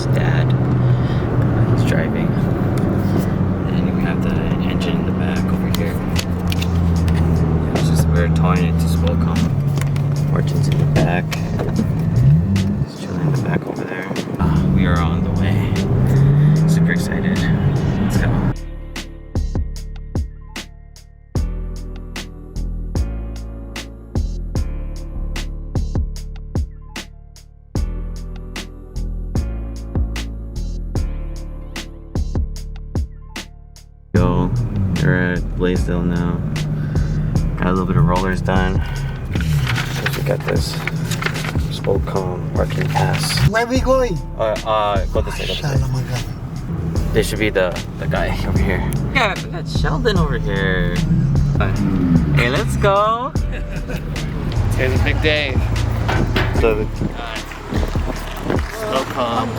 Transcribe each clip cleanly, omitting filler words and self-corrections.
his dad. He's driving. And we have the engine in the back over here. We're towing it to SPOCOM. Martin's in the back. He's chilling in the back over there. We are on the way. Super excited. Let's go. Yo, we're at Blaisdell now. Got a little bit of rollers done. So we got this SPOCOM parking pass. Where are we going? Go this way. This should be the guy over here. Yeah, we got Sheldon over here. Hey, let's go. Today's a big day. So, SPOCOM.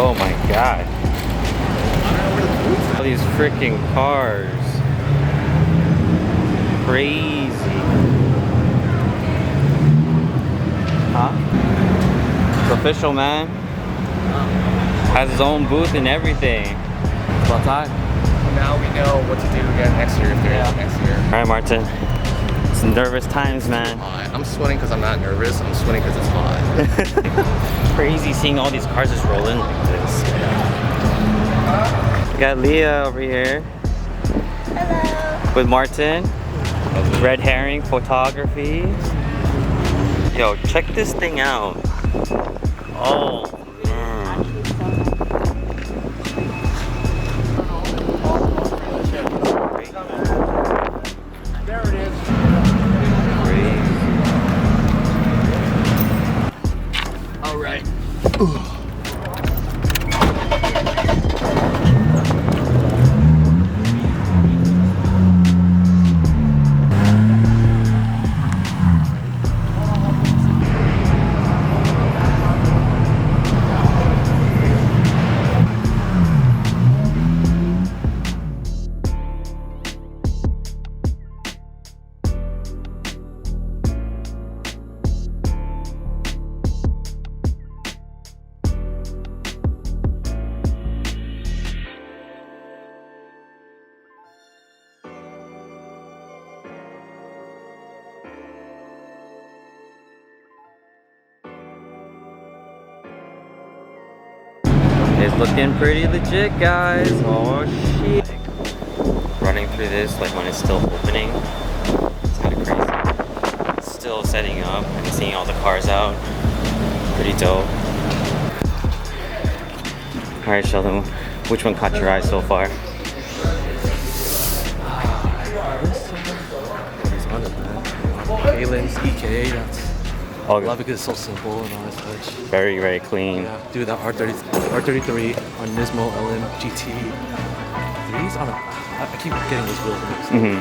oh my god. All these freaking cars. Crazy. Huh? It's official, man. Has his own booth and everything. It's about time. Now we know what to do again next year if there is next year. Alright, Martin. It's nervous times, man. I'm sweating because I'm not nervous. I'm sweating because it's hot. Crazy seeing all these cars just roll in like this. We got Leah over here. Hello. With Martin. Red Herring Photography. Yo, check this thing out. Oh, man. There it is. All right. It's looking pretty legit, guys. Oh shit. Running through this like when it's still opening. It's kind of crazy. It's still setting up and seeing all the cars out. Pretty dope. Alright, Sheldon, which one caught your eye so far? Galen's EK. That's. Oh, I love it because it's so simple and honest touch. very, very clean. Yeah, do the R33 on Nismo LM GT. These on a. I keep getting those wheels mixed. Mm-hmm.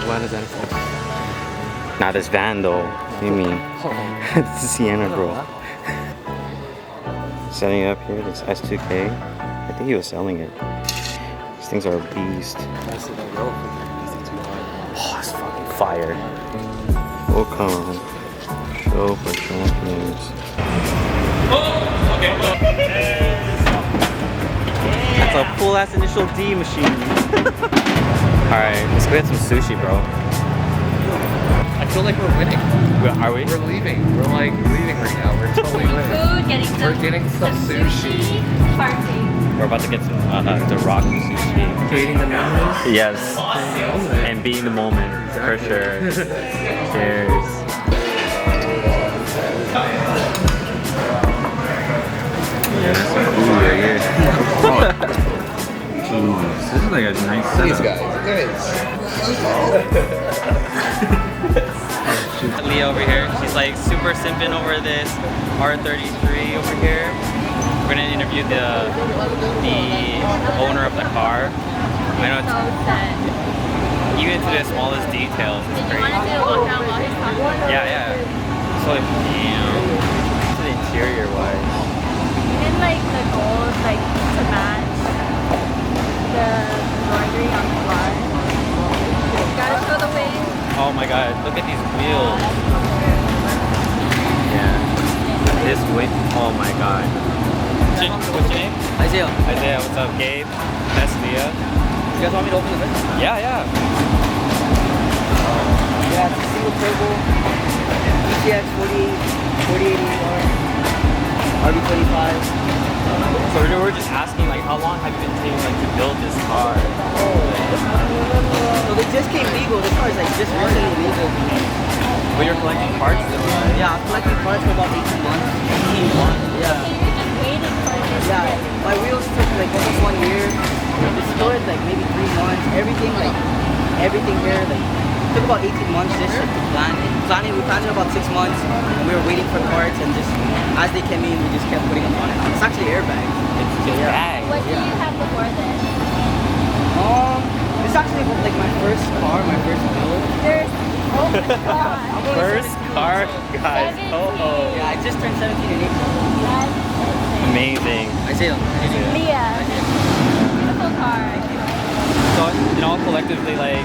What is that? Not this van though. What do you mean? Oh. It's a Sienna, bro. Setting it up here, this S2K. I think he was selling it. These things are a beast. Oh, it's fucking fire. Welcome. Show for champions. That's a full ass initial D machine. Alright, let's go get some sushi, bro. I feel like we're winning. Are we? We're leaving. We're like leaving right now. We're totally winning. Food, getting some sushi. Party. We're about to get some the rock sushi. Creating the memories. Yes. And being the moment, for sure. Cheers. This is like a nice setup. These guys. Leah over here, she's like super simping over this R33 over here. We're gonna interview the owner of the car. I know it's, even to the smallest details, it's crazy. Yeah. So like, to the interior wise. And like the gold, like to match the embroidery on the car. Gotta show the way. Oh my god, look Oh my god. What's your name? Isaiah. Isaiah, what's up? Gabe, 𝕰𝖕𝖎𝖘𝖔𝖉𝖊. You guys want me to open the hood? Yeah, yeah. Yeah, it's a single turbo. ETX 4080R. RB25. So we're just asking, like, how long have you been taking, like, to build this car? So they just came legal. This car is like just recently legal. But you're collecting parts of it, right? Yeah, I'm collecting parts for about 18 months. 18 months? Yeah. So you're just waiting for this. Yeah, my wheels took like almost 1 year. The storage like maybe 3 months. Everything here like took about 18 months just to plan it. We planned it about 6 months. And we were waiting for parts and just as they came in, we just kept putting them on it. It's actually airbags. It's just bags. What do you have before this? It's actually like my first car, my first build. There's, oh my god. First car, guys. 17. Oh, Yeah, I just turned 17 in April. That's amazing. Isaiah. Leah. Beautiful car. So, you know, collectively, like,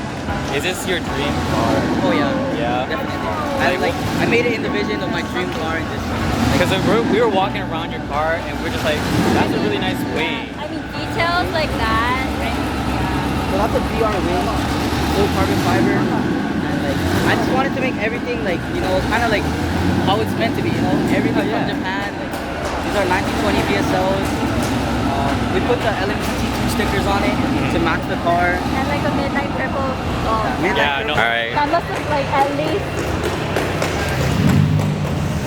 is this your dream car? Oh yeah. Yeah. Definitely. I made it in the vision of my dream car and just Because we were walking around your car and we're just like, that's a really nice wing. I mean, details like that. so that's a VR wing, full carbon fiber, and like I just wanted to make everything like kind of like how it's meant to be, everything from Japan. Like these are 1920 VSLs. We put the 𝕰𝖕𝖎𝖘𝖔𝖉𝖊 stickers on it to match the car. And like a midnight purple. Oh, Yeah, no. Alright. that must have like at least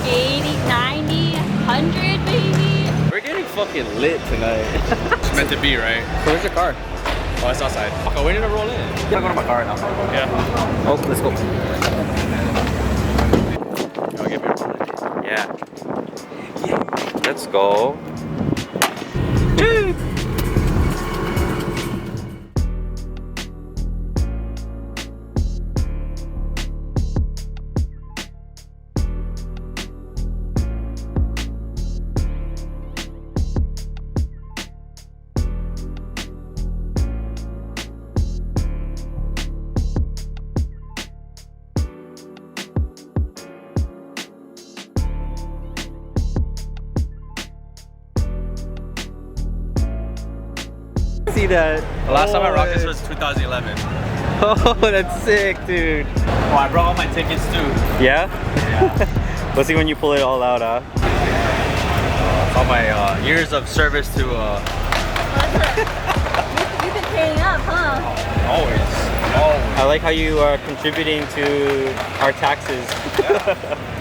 80, 90, 100 maybe. We're getting fucking lit tonight. It's meant to be, right? So where's your car? Oh, it's outside. Oh, we need to roll in. I'm going to my car right now. Yeah. Oh, let's go. I'll give you a Yeah. Let's go. See that? The last time I rocked this was 2011. Oh, that's sick, dude. Oh, I brought all my tickets too. Yeah? Yeah. We'll see when you pull it all out, huh? All my years of service to You've been paying up, huh? always. I like how you are contributing to our taxes.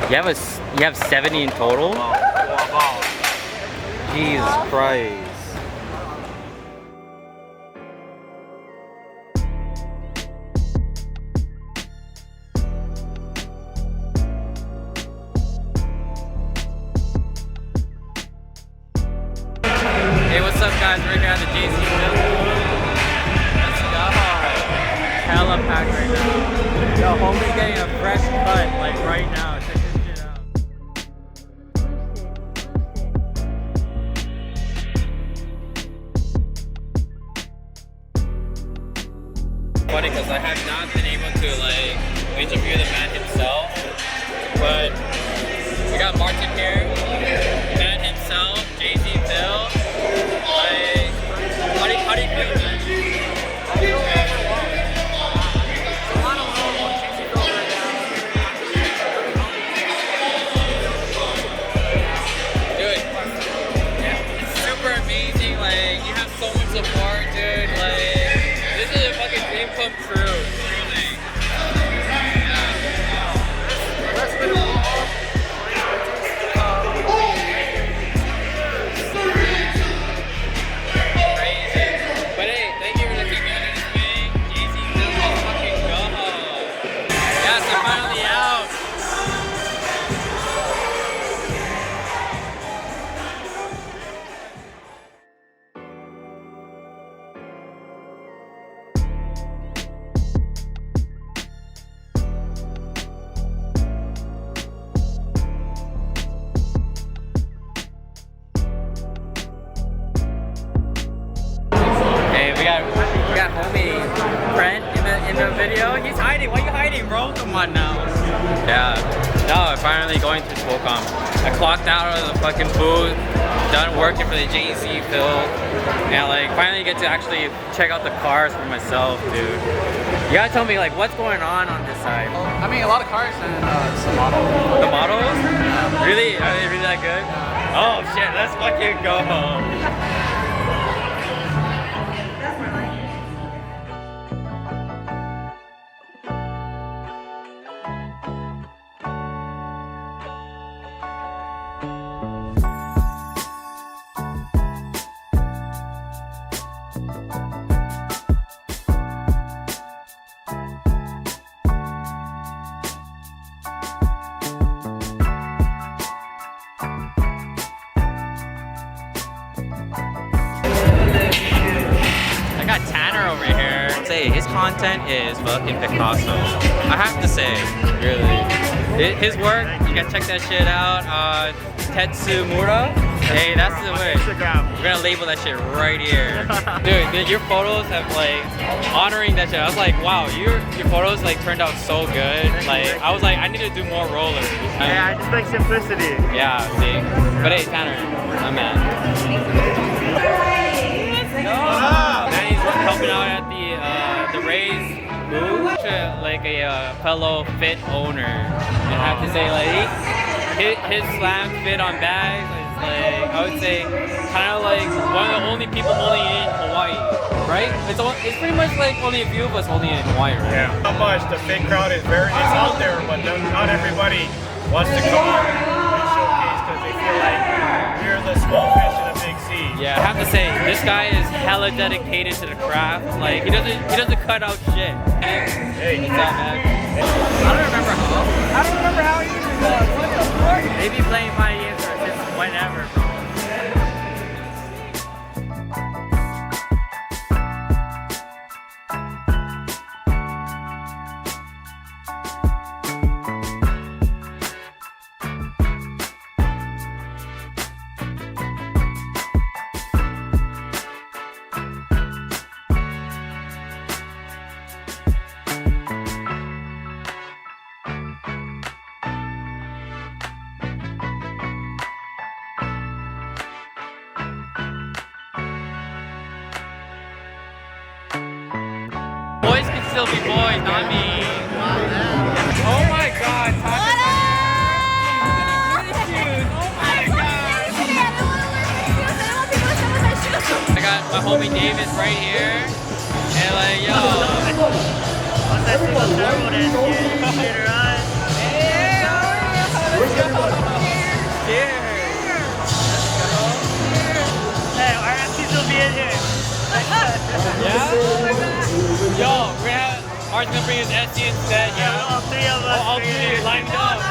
Yeah. You have 70 in total? Wow. Jesus Christ. Hey, what's up, guys? We're here at the JZFilth. Let's go. Hella packed right now. Yo, homie's getting a fresh cut, like right now. Check this shit out. Funny, because I have not been able to like interview the man himself, but we got Martin here, man himself, JZFilth. Like, how do you feel, man? I feel overwhelmed. It's a lot of love on JZFilth right now. Dude, it's super amazing. Like, you have so much support, dude. Like, this is a fucking dream come true. Truly. We got homie Brent in in the video. He's hiding. Why are you hiding, bro? Come on now. Yeah. No, finally going to SPOCOM. I clocked out of the fucking booth. Done working for the JZFilth. And like finally get to actually check out the cars for myself, dude. You gotta tell me like what's going on this side. I mean, a lot of cars and some models. The models? Really? Are they really that good? Oh shit, let's fucking go home. Over here. Say his content is fucking Picasso. I have to say, really. His work, you gotta check that shit out. Tetsumura. Hey, that's the way. We're gonna label that shit right here. Dude, your photos have like honoring that shit. I was like, wow, your photos like turned out so good. Like I was like, I need to do more rollers. Yeah, I just like simplicity. Yeah, see. But hey, Tanner, my man. And he's helping out at the Rays booth, like a fellow fit owner. And I have to say, like his slam fit on bags is like I would say kind of like one of the only people holding it in Hawaii, right? It's pretty much like only a few of us holding it in Hawaii, right? Yeah. Not much. The fit crowd is out there, but not everybody wants to come out and showcase because they feel like we're the small fish in a big sea. Yeah, I have to say, this guy is hella dedicated to the craft. Like he doesn't cut out shit. Hey, what's up, man? I don't remember how he uses maybe playing my games or just whenever, bro. Boys can still be boys, not me. Oh my god, Tasha. I got my homie Davis right here. And like, yo. What's that single turbo that shit, right? Hey, RFC's will be in here. Yeah? Yo, we're gonna have Mark's gonna bring his SC instead, yeah? All three of us. All three lined up.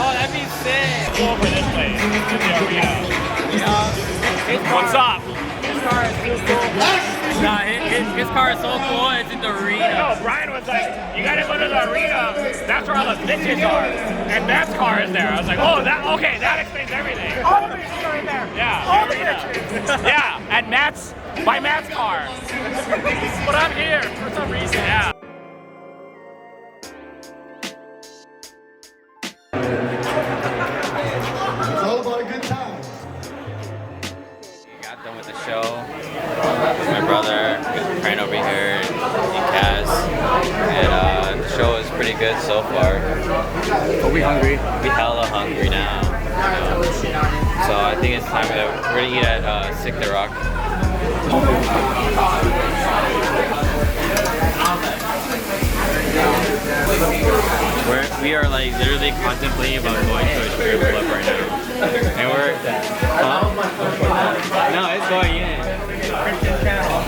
Oh, that'd be sick. Go over this way. What's up? His car is so cool. Nah, his car is so cool, it's in the arena. No, Brian was like, you gotta go to the arena. That's where all the bitches are. And Matt's car is there. I was like, oh, okay, that explains everything. All the bitches are in there. Yeah. All the bitches. Yeah, and by Matt's car. But I'm here for some reason. Yeah. It's all about a good time. Got done with the show. My brother, my friend over here, Kaz. And the show is pretty good so far. Are we hungry? We hella hungry now. You know? So I think it's time we're gonna eat at Sick the Rock. We are like literally contemplating about going to a strip club right now. And we're no, it's going in. Christian channel.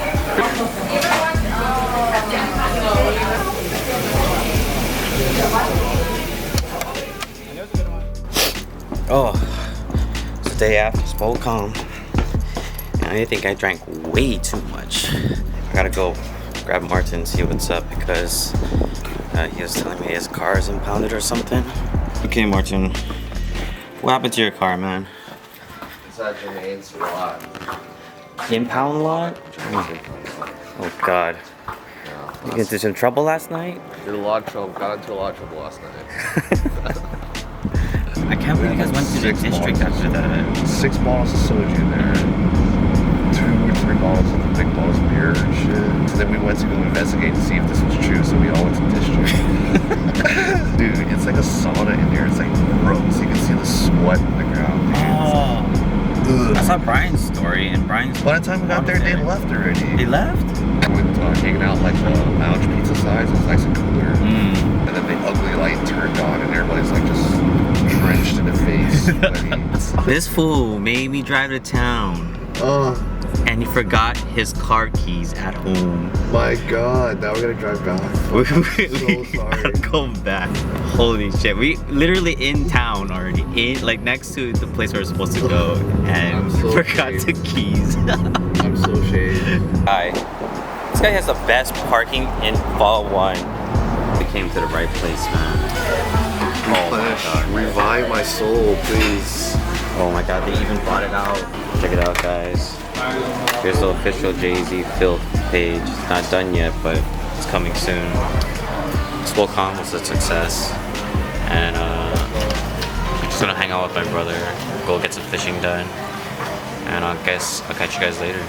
Oh, it's the day after SPOCOM. And I think I drank way too much. I gotta go grab Martin and see what's up because he was telling me his car is impounded or something. Okay, Martin, what happened to your car, man? It's at Jermaine's lot. Impound lot? Oh God. Yeah. You get into some trouble last night? Did a lot of trouble. Got into a lot of trouble last night. I can't believe you guys went to the district after that. 6 bottles of soju in there. 2 or 3 bottles of big bottles of beer and shit. So then we went to go investigate to see if this was true, so we all went to district. Dude, it's like a sauna in there. It's like gross. You can see the sweat in the ground, dude. Oh. Ugh. I saw Brian's story, and Brian's. By the time we got there, they left already. They left? We went hanging out like lounge pizza size. It was nice and cooler. And then the ugly light turned on, and everybody's like just drenched in the face. This fool made me drive to town. And he forgot his car keys at home. My God, now we're gonna drive back. We so sorry. Go back. Holy shit. We literally in town already. Like next to the place where we're supposed to go. And so forgot the keys. I'm so shaded. Hi. This guy has the best parking in Fall 1. We came to the right place, man. Oh my God. Revive my soul, please. Oh my God, they even bought it out. Check it out, guys. Here's the official JZFilth page. It's not done yet, but it's coming soon. SPOCOM was a success. And I'm just gonna hang out with my brother, go get some fishing done. And I guess I'll catch you guys later.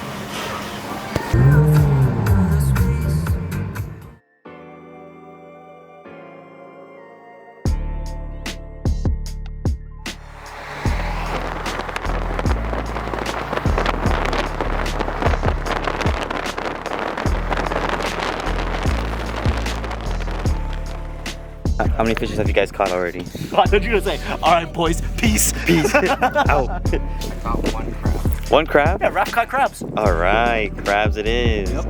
How many fishes have you guys caught already? I thought you were gonna say, alright boys, peace. Peace. Ow. Caught 1 crab. 1 crab? Yeah, Raph caught crabs. Alright, crabs it is. Yep.